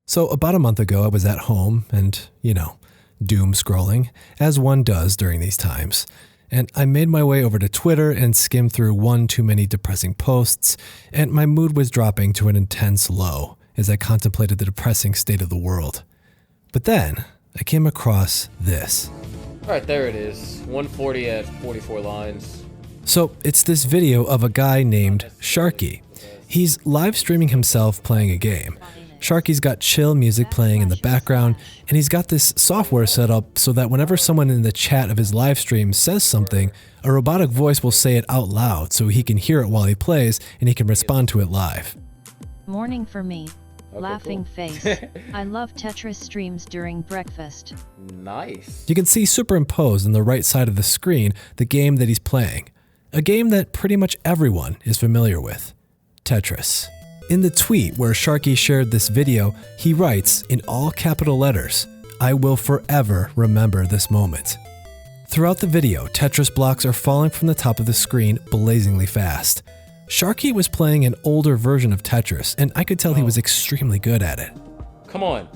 So about a month ago, I was at home and, doom scrolling, as one does during these times. And I made my way over to Twitter and skimmed through one too many depressing posts, and my mood was dropping to an intense low as I contemplated the depressing state of the world. But then, I came across this. All right, there it is. 140 at 44 lines. So, it's this video of a guy named Sharky. He's live streaming himself playing a game. Sharky's got chill music playing in the background, and he's got this software set up so that whenever someone in the chat of his live stream says something, a robotic voice will say it out loud so he can hear it while he plays and he can respond to it live. Morning for me. Okay, Laughing cool. face. I love Tetris streams during breakfast. Nice. You can see superimposed on the right side of the screen the game that he's playing. A game that pretty much everyone is familiar with. Tetris. In the tweet where Sharky shared this video, he writes in all capital letters, "I will forever remember this moment." Throughout the video, Tetris blocks are falling from the top of the screen blazingly fast. Sharky was playing an older version of Tetris, and I could tell he was extremely good at it. Come on.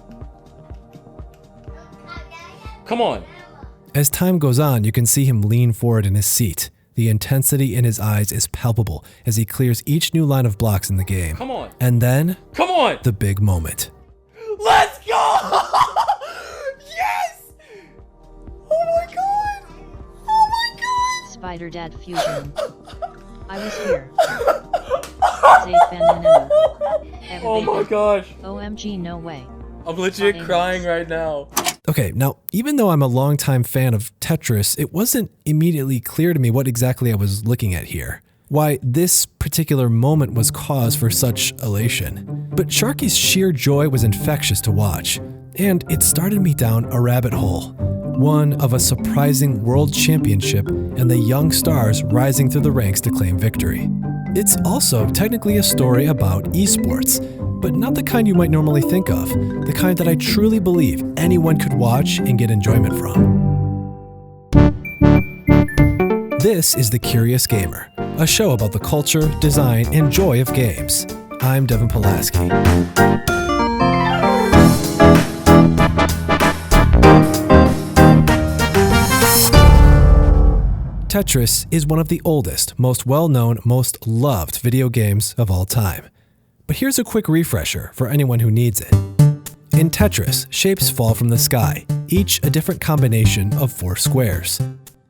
Come on. As time goes on, you can see him lean forward in his seat. The intensity in his eyes is palpable as he clears each new line of blocks in the game. Come on. And then, Come on. the big moment. Let's go! Yes! Oh my god! Oh my god! Spider Dad Fusion. I was here. Safe and Oh my gosh. OMG, no way. I'm legit crying right now. Okay, now, even though I'm a longtime fan of Tetris, it wasn't immediately clear to me what exactly I was looking at here. Why this particular moment was cause for such elation. But Sharky's sheer joy was infectious to watch, and it started me down a rabbit hole. One of a surprising world championship and the young stars rising through the ranks to claim victory. It's also technically a story about esports, but not the kind you might normally think of, the kind that I truly believe anyone could watch and get enjoyment from. This is The Curious Gamer, a show about the culture, design, and joy of games. I'm Devin Pulaski. Tetris is one of the oldest, most well-known, most loved video games of all time. But here's a quick refresher for anyone who needs it. In Tetris, shapes fall from the sky, each a different combination of 4 squares.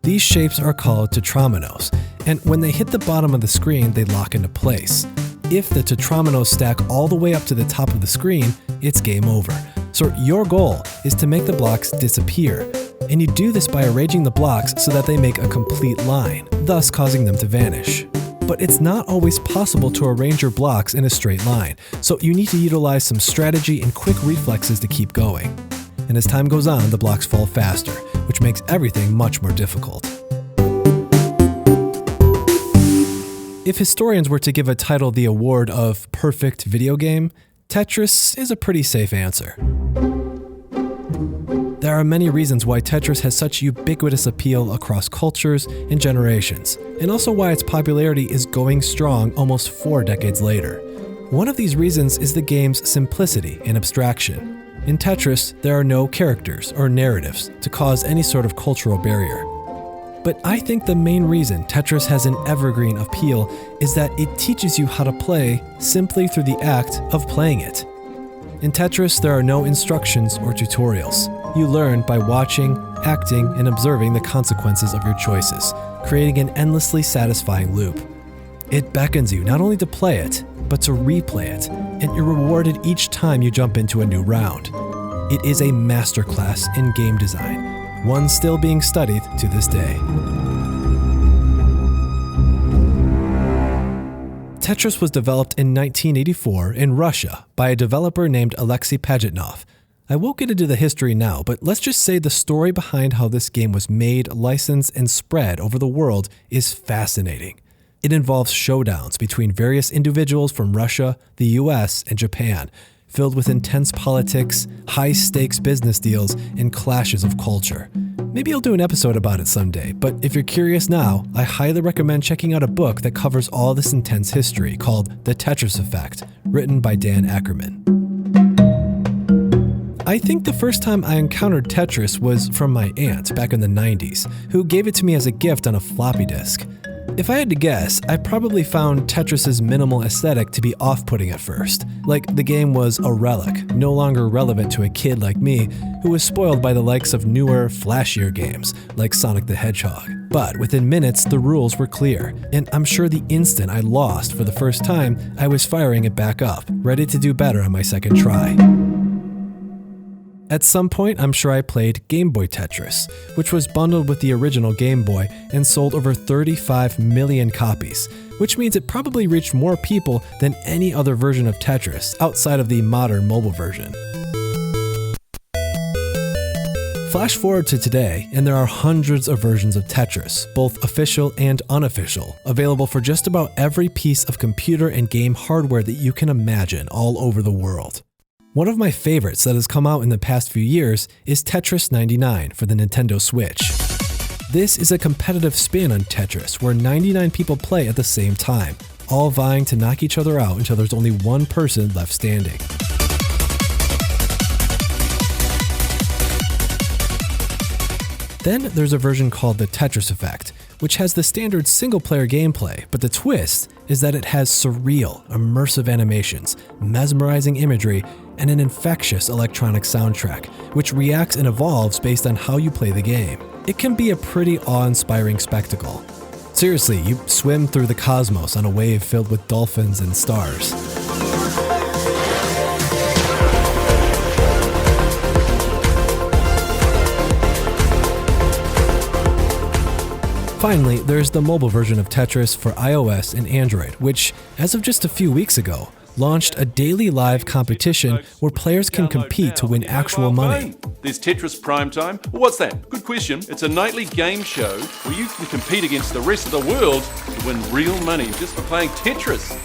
These shapes are called tetrominoes, and when they hit the bottom of the screen, they lock into place. If the tetrominoes stack all the way up to the top of the screen, it's game over. So your goal is to make the blocks disappear, and you do this by arranging the blocks so that they make a complete line, thus causing them to vanish. But it's not always possible to arrange your blocks in a straight line, so you need to utilize some strategy and quick reflexes to keep going. And as time goes on, the blocks fall faster, which makes everything much more difficult. If historians were to give a title the award of perfect video game, Tetris is a pretty safe answer. There are many reasons why Tetris has such ubiquitous appeal across cultures and generations, and also why its popularity is going strong almost 4 decades later. One of these reasons is the game's simplicity and abstraction. In Tetris, there are no characters or narratives to cause any sort of cultural barrier. But I think the main reason Tetris has an evergreen appeal is that it teaches you how to play simply through the act of playing it. In Tetris, there are no instructions or tutorials. You learn by watching, acting, and observing the consequences of your choices, creating an endlessly satisfying loop. It beckons you not only to play it, but to replay it, and you're rewarded each time you jump into a new round. It is a masterclass in game design, one still being studied to this day. Tetris was developed in 1984 in Russia by a developer named Alexei Pajitnov. I won't get into the history now, but let's just say the story behind how this game was made, licensed, and spread over the world is fascinating. It involves showdowns between various individuals from Russia, the US, and Japan, filled with intense politics, high-stakes business deals, and clashes of culture. Maybe I'll do an episode about it someday, but if you're curious now, I highly recommend checking out a book that covers all this intense history called The Tetris Effect, written by Dan Ackerman. I think the first time I encountered Tetris was from my aunt back in the 90s, who gave it to me as a gift on a floppy disk. If I had to guess, I probably found Tetris's minimal aesthetic to be off-putting at first, like the game was a relic, no longer relevant to a kid like me who was spoiled by the likes of newer, flashier games like Sonic the Hedgehog. But within minutes, the rules were clear, and I'm sure the instant I lost for the first time, I was firing it back up, ready to do better on my second try. At some point, I'm sure I played Gameboy Tetris, which was bundled with the original Game Boy and sold over 35 million copies, which means it probably reached more people than any other version of Tetris outside of the modern mobile version. Flash forward to today, and there are hundreds of versions of Tetris, both official and unofficial, available for just about every piece of computer and game hardware that you can imagine all over the world. One of my favorites that has come out in the past few years is Tetris 99 for the Nintendo Switch. This is a competitive spin on Tetris where 99 people play at the same time, all vying to knock each other out until there's only one person left standing. Then there's a version called the Tetris Effect, which has the standard single-player gameplay, but the twist is that it has surreal, immersive animations, mesmerizing imagery, and an infectious electronic soundtrack, which reacts and evolves based on how you play the game. It can be a pretty awe-inspiring spectacle. Seriously, you swim through the cosmos on a wave filled with dolphins and stars. Finally, there's the mobile version of Tetris for iOS and Android, which, as of just a few weeks ago, launched a daily live competition where players can compete to win actual money. There's Tetris Primetime. What's that? Good question. It's a nightly game show where you can compete against the rest of the world to win real money just for playing Tetris.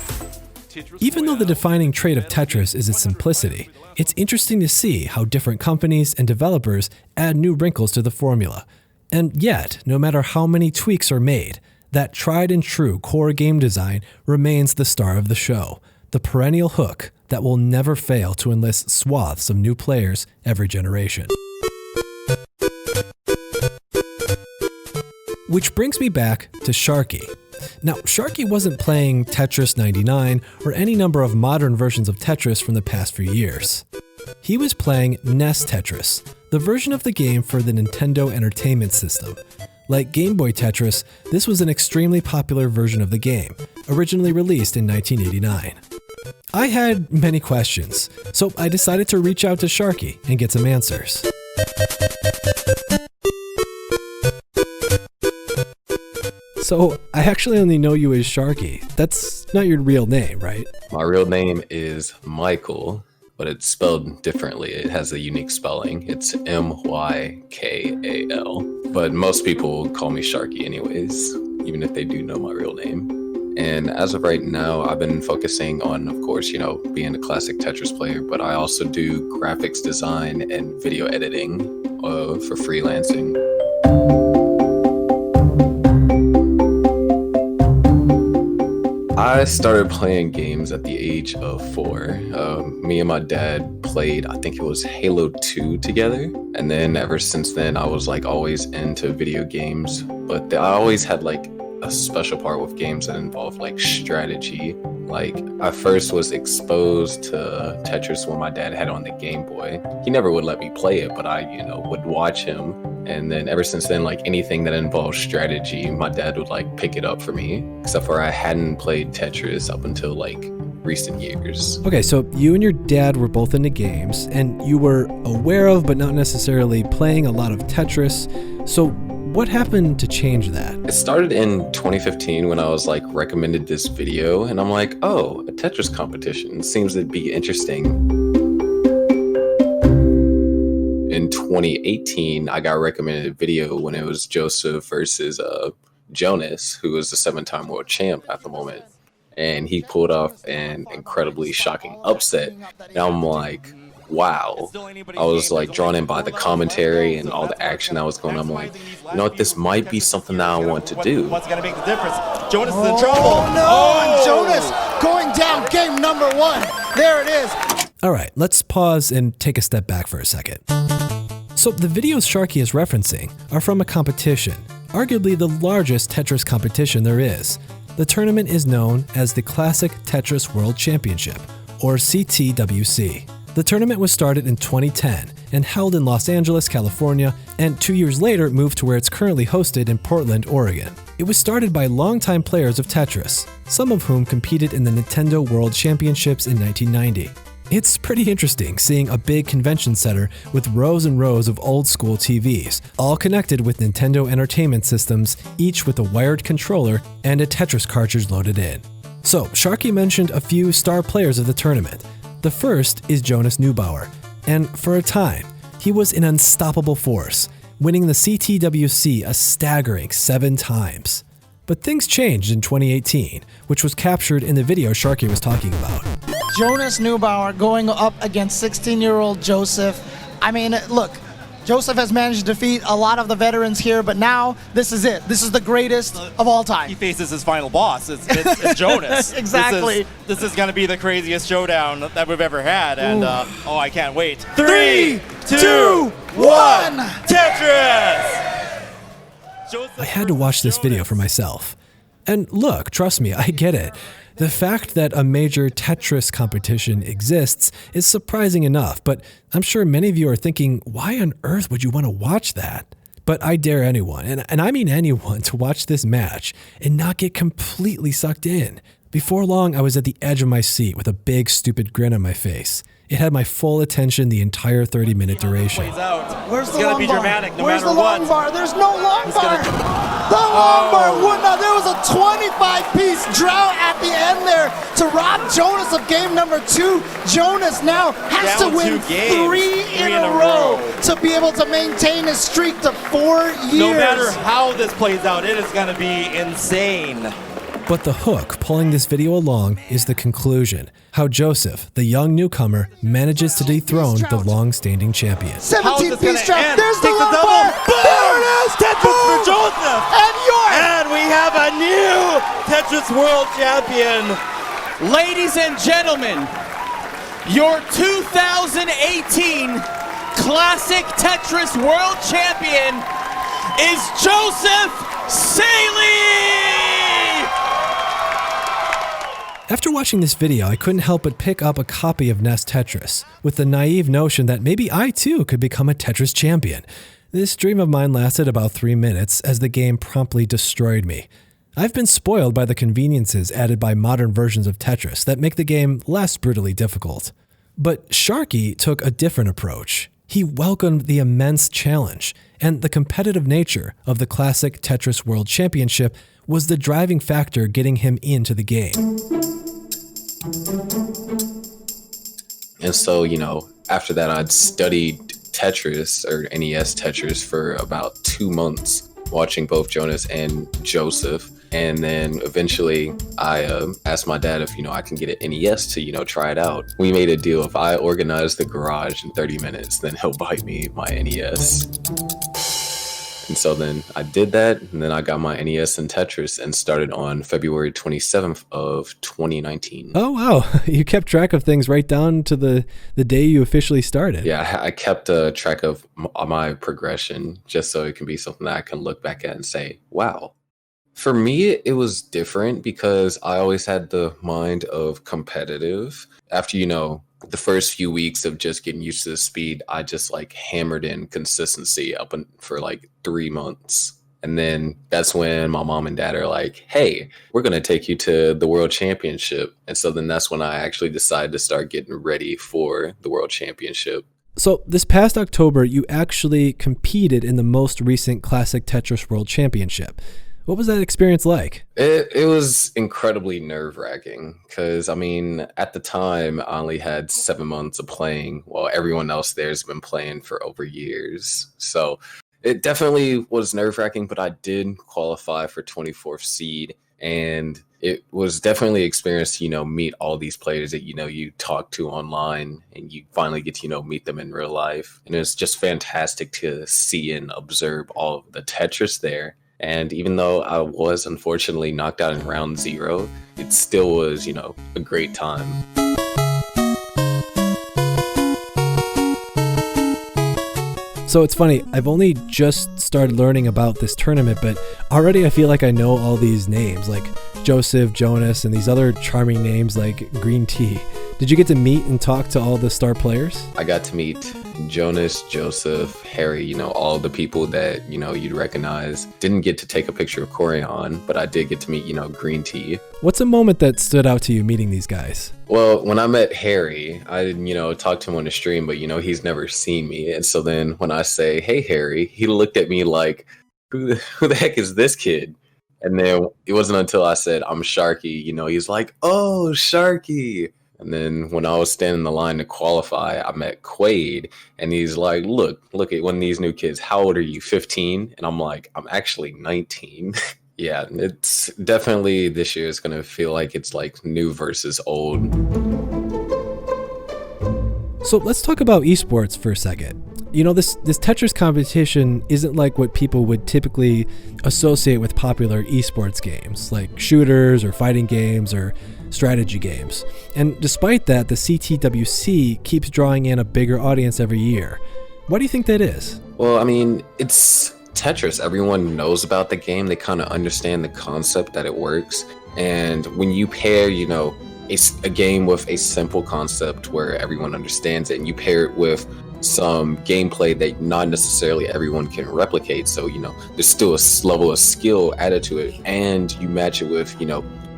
Even though the defining trait of Tetris is its simplicity, it's interesting to see how different companies and developers add new wrinkles to the formula. And yet, no matter how many tweaks are made, that tried and true core game design remains the star of the show, the perennial hook that will never fail to enlist swaths of new players every generation. Which brings me back to Sharky. Now, Sharky wasn't playing Tetris 99 or any number of modern versions of Tetris from the past few years. He was playing NES Tetris, the version of the game for the Nintendo Entertainment System. Like Game Boy Tetris, this was an extremely popular version of the game, originally released in 1989. I had many questions, so I decided to reach out to Sharky and get some answers. So, I actually only know you as Sharky. That's not your real name, right? My real name is Michael, but it's spelled differently. It has a unique spelling. It's Mykal. But most people call me Sharky anyways, even if they do know my real name. And as of right now, I've been focusing on, of course, being a classic Tetris player, but I also do graphics design and video editing for freelancing. I started playing games at the age of 4. Me and my dad played, I think it was Halo 2 together. And then ever since then, I was always into video games. But I always had a special part with games that involved strategy. I first was exposed to Tetris when my dad had it on the Game Boy. He never would let me play it, but I, would watch him. And then ever since then, anything that involved strategy, my dad would pick it up for me. Except for I hadn't played Tetris up until recent years. Okay, so you and your dad were both into games, and you were aware of but not necessarily playing a lot of Tetris. So what happened to change that? It started in 2015 when I was recommended this video, and I'm oh, a Tetris competition seems to be interesting. In 2018, I got recommended a video when it was Joseph versus Jonas, who was the 7-time world champ at the moment. And he pulled off an incredibly shocking upset. And I'm wow. I was drawn in by the commentary and all the action that was going on. I'm what, this might be something that I want to do. What's going to make the difference? Jonas is in trouble. Oh, no! And Jonas going down game number 1. There it is. All right, let's pause and take a step back for a second. So the videos Sharky is referencing are from a competition, arguably the largest Tetris competition there is. The tournament is known as the Classic Tetris World Championship, or CTWC. The tournament was started in 2010 and held in Los Angeles, California, and 2 years later moved to where it's currently hosted in Portland, Oregon. It was started by longtime players of Tetris, some of whom competed in the Nintendo World Championships in 1990. It's pretty interesting seeing a big convention center with rows and rows of old school TVs, all connected with Nintendo Entertainment Systems, each with a wired controller and a Tetris cartridge loaded in. So, Sharky mentioned a few star players of the tournament. The first is Jonas Neubauer, and for a time, he was an unstoppable force, winning the CTWC a staggering 7 times. But things changed in 2018, which was captured in the video Sharky was talking about. Jonas Neubauer going up against 16-year-old Joseph. I mean, look, Joseph has managed to defeat a lot of the veterans here, but now this is it. This is the greatest of all time. He faces his final boss. It's Jonas. Exactly. This is going to be the craziest showdown that we've ever had, and I can't wait. 3, 2, 1. Tetris! I had to watch this video for myself. And look, trust me, I get it. The fact that a major Tetris competition exists is surprising enough, but I'm sure many of you are thinking, why on earth would you want to watch that? But I dare anyone, and I mean anyone, to watch this match and not get completely sucked in. Before long, I was at the edge of my seat with a big, stupid grin on my face. It had my full attention the entire 30-minute duration. Where's the long bar? It's gonna be dramatic no Where's matter the what. long bar? There's no long bar. The long bar would not. There was a 25-piece drought at the end there to rob Jonas of game number 2. Jonas now has Down to win 2 games, 3 in a row to be able to maintain his streak to 4 years. No matter how this plays out, it is going to be insane. But the hook pulling this video along is the conclusion, how Joseph, the young newcomer, manages to dethrone the long-standing champion. 17-piece drought. End? There's the Takes long a double. bar. Boom! There it is. Tetris for Joseph! And And we have a new Tetris World Champion. Ladies and gentlemen, your 2018 Classic Tetris World Champion is Joseph Saley! After watching this video, I couldn't help but pick up a copy of NES Tetris, with the naive notion that maybe I too could become a Tetris champion. This dream of mine lasted about 3 minutes as the game promptly destroyed me. I've been spoiled by the conveniences added by modern versions of Tetris that make the game less brutally difficult. But Sharky took a different approach. He welcomed the immense challenge, and the competitive nature of the Classic Tetris World Championship was the driving factor getting him into the game. And so, after that, I'd studied Tetris or NES Tetris for about 2 months, watching both Jonas and Joseph. And then eventually I asked my dad if, I can get an NES to, try it out. We made a deal. If I organize the garage in 30 minutes, then he'll buy me my NES. And so then I did that, and then I got my NES and Tetris and started on February 27th of 2019. Oh, wow. You kept track of things right down to the day you officially started. Yeah, I kept track of my progression just so it can be something that I can look back at and say, wow. For me, it was different because I always had the mind of competitive. After, the first few weeks of just getting used to the speed, I just hammered in consistency for 3 months. And then that's when my mom and dad are like, hey, we're going to take you to the World Championship. And so then that's when I actually decided to start getting ready for the World Championship. So this past October, you actually competed in the most recent Classic Tetris World Championship. What was that experience like? It was incredibly nerve-wracking because, at the time, I only had 7 months of playing while everyone else there's been playing for over years. So it definitely was nerve-wracking, but I did qualify for 24th seed. And it was definitely an experience to, meet all these players that, you talk to online and you finally get to, meet them in real life. And it's just fantastic to see and observe all of the Tetris there. And even though I was unfortunately knocked out in round 0, it still was, a great time. So it's funny, I've only just started learning about this tournament, but already I feel like I know all these names, like Joseph, Jonas, and these other charming names like Green Tea. Did you get to meet and talk to all the star players? I got to meet Jonas, Joseph, Harry, all the people that, you'd recognize. Didn't get to take a picture of Corian, but I did get to meet, Green Tea. What's a moment that stood out to you meeting these guys? Well, when I met Harry, I, talked to him on the stream, but, he's never seen me. And so then when I say, hey, Harry, he looked at me like, who the heck is this kid? And then it wasn't until I said, I'm Sharky, he's like, oh, Sharky. And then when I was standing in the line to qualify, I met Quaid, and he's like, look at one of these new kids. How old are you, 15? And I'm like, I'm actually 19. Yeah, it's definitely this year is going to feel like it's like new versus old. So let's talk about esports for a second. This Tetris competition isn't like what people would typically associate with popular esports games, like shooters or fighting games or strategy games. And despite that, the CTWC keeps drawing in a bigger audience every year. Why do you think that is? Well, it's Tetris. Everyone knows about the game. They kind of understand the concept that it works. And when you pair, a game with a simple concept where everyone understands it, and you pair it with some gameplay that not necessarily everyone can replicate. So, there's still a level of skill added to it, and you match it with,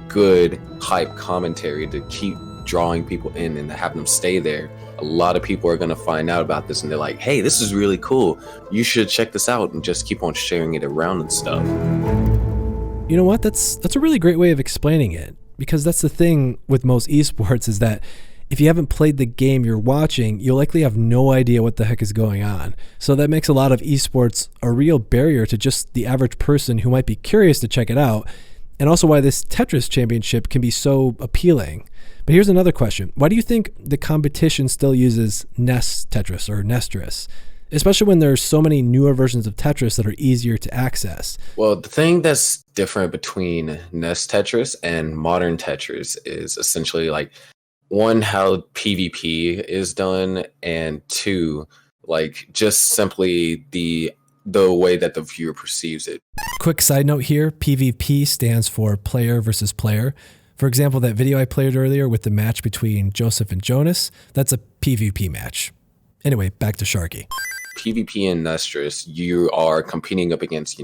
good hype commentary to keep drawing people in and to have them stay there. A lot of people are going to find out about this and they're like, hey, this is really cool. You should check this out, and just keep on sharing it around and stuff. You know what? That's a really great way of explaining it, because that's the thing with most esports is that if you haven't played the game you're watching, you'll likely have no idea what the heck is going on. So that makes a lot of esports a real barrier to just the average person who might be curious to check it out, and also why this Tetris Championship can be so appealing. But here's another question. Why do you think the competition still uses NES Tetris or Nestris, especially when there's so many newer versions of Tetris that are easier to access? Well, the thing that's different between NES Tetris and modern Tetris is essentially like, one, how PvP is done, and two, like just simply the way that the viewer perceives it. Quick side note here, PvP stands for player versus player. For example, that video I played earlier with the match between Joseph and Jonas, that's a PvP match. Anyway, back to Sharky. PvP in Nestris, you are competing up against,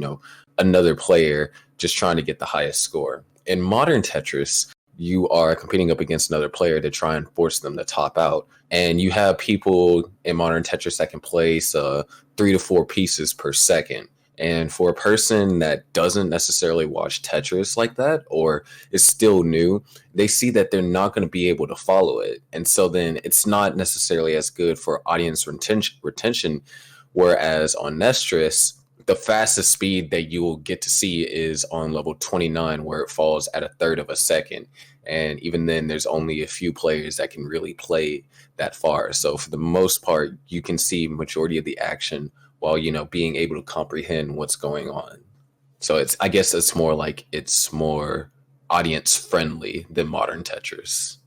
another player just trying to get the highest score. In modern Tetris, you are competing up against another player to try and force them to top out. And you have people in modern Tetris that can place 3 to 4 pieces per second. And for a person that doesn't necessarily watch Tetris like that, or is still new, they see that they're not going to be able to follow it. And so then it's not necessarily as good for audience retention. Whereas on Nestris, the fastest speed that you will get to see is on level 29, where it falls at 1/3 of a second. And even then, there's only a few players that can really play that far. So for the most part, you can see majority of the action while, being able to comprehend what's going on. So I guess it's more audience friendly than modern Tetris.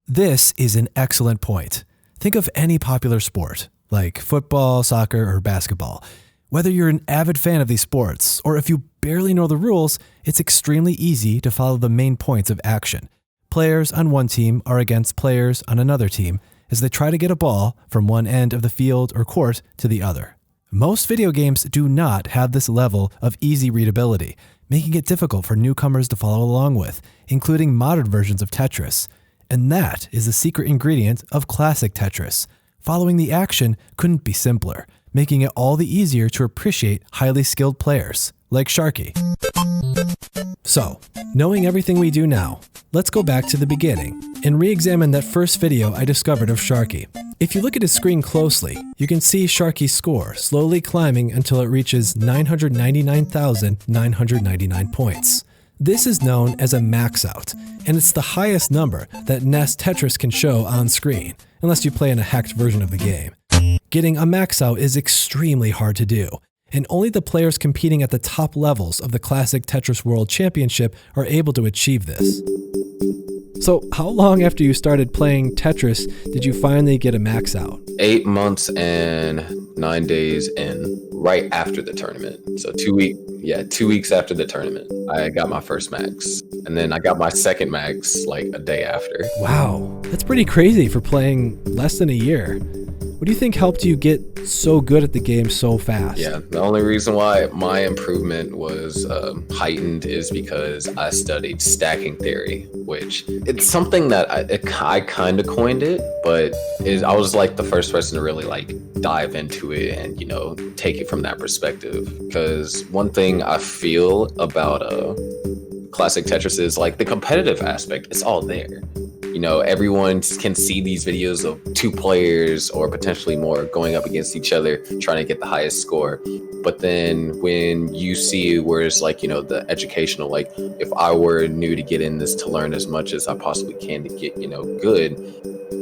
This is an excellent point. Think of any popular sport, like football, soccer, or basketball. Whether you're an avid fan of these sports, or if you barely know the rules, it's extremely easy to follow the main points of action. Players on one team are against players on another team as they try to get a ball from one end of the field or court to the other. Most video games do not have this level of easy readability, making it difficult for newcomers to follow along with, including modern versions of Tetris. And that is the secret ingredient of Classic Tetris. Following the action couldn't be simpler, making it all the easier to appreciate highly skilled players, like Sharky. So, knowing everything we do now, let's go back to the beginning and re-examine that first video I discovered of Sharky. If you look at his screen closely, you can see Sharky's score slowly climbing until it reaches 999,999 points. This is known as a max out, and it's the highest number that NES Tetris can show on screen, unless you play in a hacked version of the game. Getting a max out is extremely hard to do, and only the players competing at the top levels of the Classic Tetris World Championship are able to achieve this. So how long after you started playing Tetris did you finally get a max out? 8 months and 9 days in, right after the tournament. So 2 weeks after the tournament, I got my first max. And then I got my second max like a day after. Wow, that's pretty crazy for playing less than a year. What do you think helped you get so good at the game so fast? Yeah, the only reason why my improvement was heightened is because I studied stacking theory, which it's something that I kind of coined it, but I was like the first person to really like dive into it and, you know, take it from that perspective. Because one thing I feel about Classic Tetris is like the competitive aspect. It's all there. You know, everyone can see these videos of 2 players or potentially more going up against each other, trying to get the highest score. But then when you see where it's like, you know, the educational, like if I were new to get in this to learn as much as I possibly can to get, you know, good,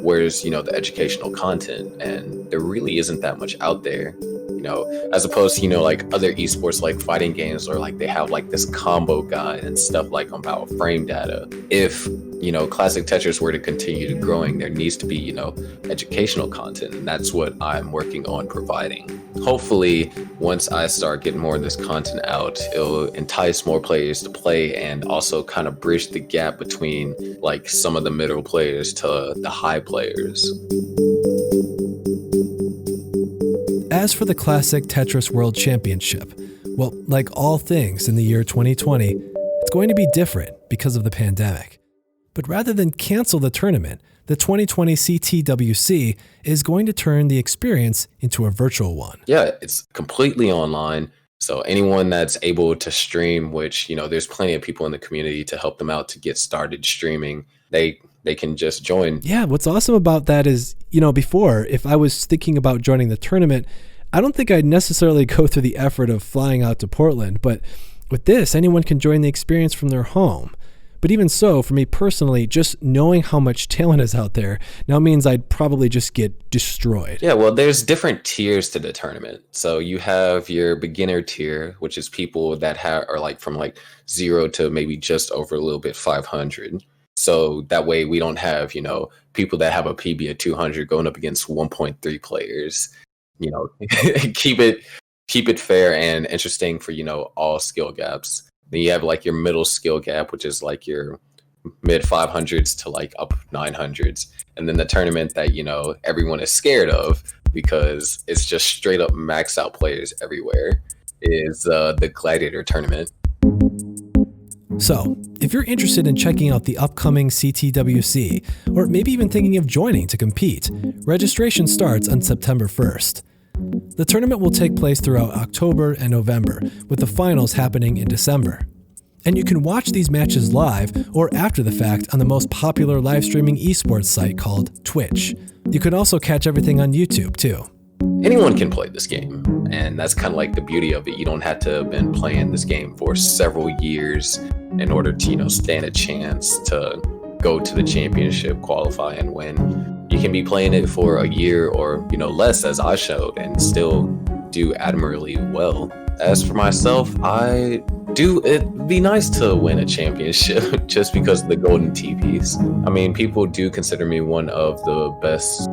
where's, you know, the educational content, and there really isn't that much out there. You know, as opposed to, you know, like other esports like fighting games, or like they have like this combo guide and stuff like about frame data. If, you know, Classic Tetris were to continue to growing, there needs to be, you know, educational content, and that's what I'm working on providing. Hopefully, once I start getting more of this content out, it'll entice more players to play and also kind of bridge the gap between like some of the middle players to the high players. As for the Classic Tetris World Championship, well, like all things in the year 2020, it's going to be different because of the pandemic. But rather than cancel the tournament, the 2020 CTWC is going to turn the experience into a virtual one. Yeah, it's completely online. So anyone that's able to stream, which, you know, there's plenty of people in the community to help them out to get started streaming, they can just join. Yeah, what's awesome about that is, you know, before, if I was thinking about joining the tournament, I don't think I'd necessarily go through the effort of flying out to Portland. But with this, anyone can join the experience from their home. But even so, for me personally, just knowing how much talent is out there now means I'd probably just get destroyed. Yeah, well, there's different tiers to the tournament. So you have your beginner tier, which is people that are like from like 0 to maybe just over a little bit 500. So that way we don't have, you know, people that have a PB of 200 going up against 1.3 players. You know, keep it fair and interesting for, you know, all skill gaps. Then you have like your middle skill gap, which is like your mid 500s to like up 900s. And then the tournament that, you know, everyone is scared of because it's just straight up max out players everywhere is the Gladiator tournament. So, if you're interested in checking out the upcoming CTWC, or maybe even thinking of joining to compete, registration starts on September 1st. The tournament will take place throughout October and November, with the finals happening in December. And you can watch these matches live or after the fact on the most popular live streaming esports site called Twitch. You can also catch everything on YouTube too. Anyone can play this game, and that's kind of like the beauty of it. You don't have to have been playing this game for several years in order to, you know, stand a chance to go to the championship, qualify, and win. You can be playing it for a year or, you know, less, as I showed, and still do admirably well. As for myself, it'd be nice to win a championship just because of the golden TPs. I mean, people do consider me one of the best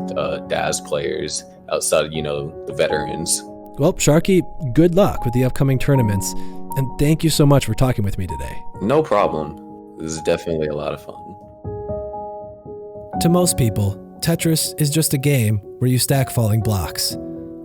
DAS players outside of, you know, the veterans. Well, Sharky, good luck with the upcoming tournaments, and thank you so much for talking with me today. No problem. This is definitely a lot of fun. To most people, Tetris is just a game where you stack falling blocks.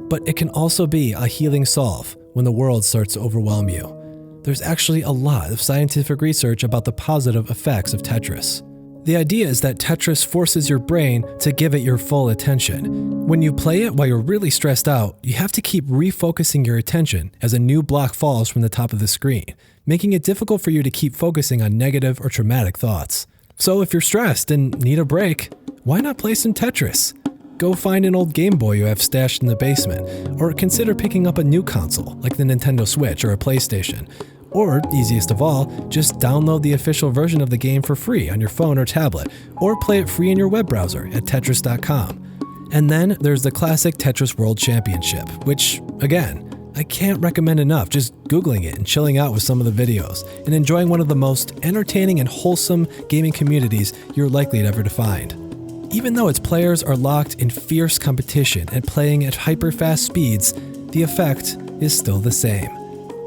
But it can also be a healing solve when the world starts to overwhelm you. There's actually a lot of scientific research about the positive effects of Tetris. The idea is that Tetris forces your brain to give it your full attention. When you play it while you're really stressed out, you have to keep refocusing your attention as a new block falls from the top of the screen, making it difficult for you to keep focusing on negative or traumatic thoughts. So if you're stressed and need a break, why not play some Tetris? Go find an old Gameboy you have stashed in the basement, or consider picking up a new console like the Nintendo Switch or a PlayStation. Or, easiest of all, just download the official version of the game for free on your phone or tablet, or play it free in your web browser at Tetris.com. And then there's the Classic Tetris World Championship, which, again, I can't recommend enough just Googling it and chilling out with some of the videos and enjoying one of the most entertaining and wholesome gaming communities you're likely to ever find. Even though its players are locked in fierce competition and playing at hyper-fast speeds, the effect is still the same.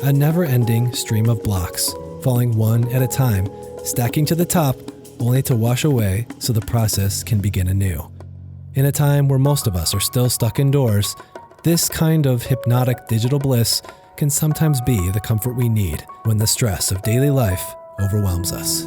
A never-ending stream of blocks, falling one at a time, stacking to the top, only to wash away so the process can begin anew. In a time where most of us are still stuck indoors, this kind of hypnotic digital bliss can sometimes be the comfort we need when the stress of daily life overwhelms us.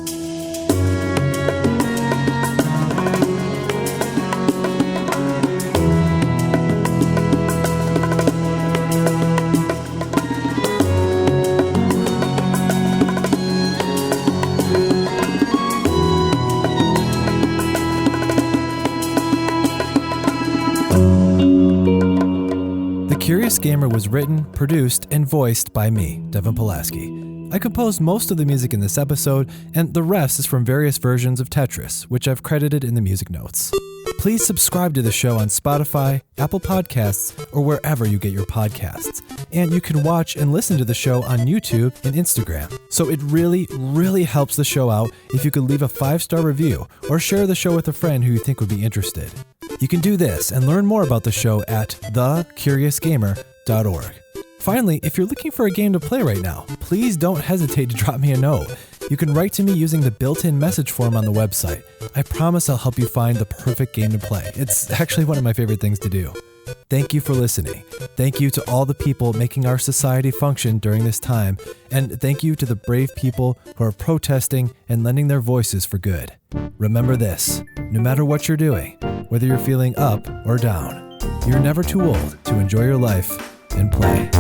Curious Gamer was written, produced, and voiced by me, Devin Pulaski. I composed most of the music in this episode, and the rest is from various versions of Tetris, which I've credited in the music notes. Please subscribe to the show on Spotify, Apple Podcasts, or wherever you get your podcasts. And you can watch and listen to the show on YouTube and Instagram. So it really, really helps the show out if you could leave a 5-star review or share the show with a friend who you think would be interested. You can do this and learn more about the show at thecuriousgamer.org. Finally, if you're looking for a game to play right now, please don't hesitate to drop me a note. You can write to me using the built-in message form on the website. I promise I'll help you find the perfect game to play. It's actually one of my favorite things to do. Thank you for listening. Thank you to all the people making our society function during this time. And thank you to the brave people who are protesting and lending their voices for good. Remember this, no matter what you're doing, whether you're feeling up or down, you're never too old to enjoy your life and play.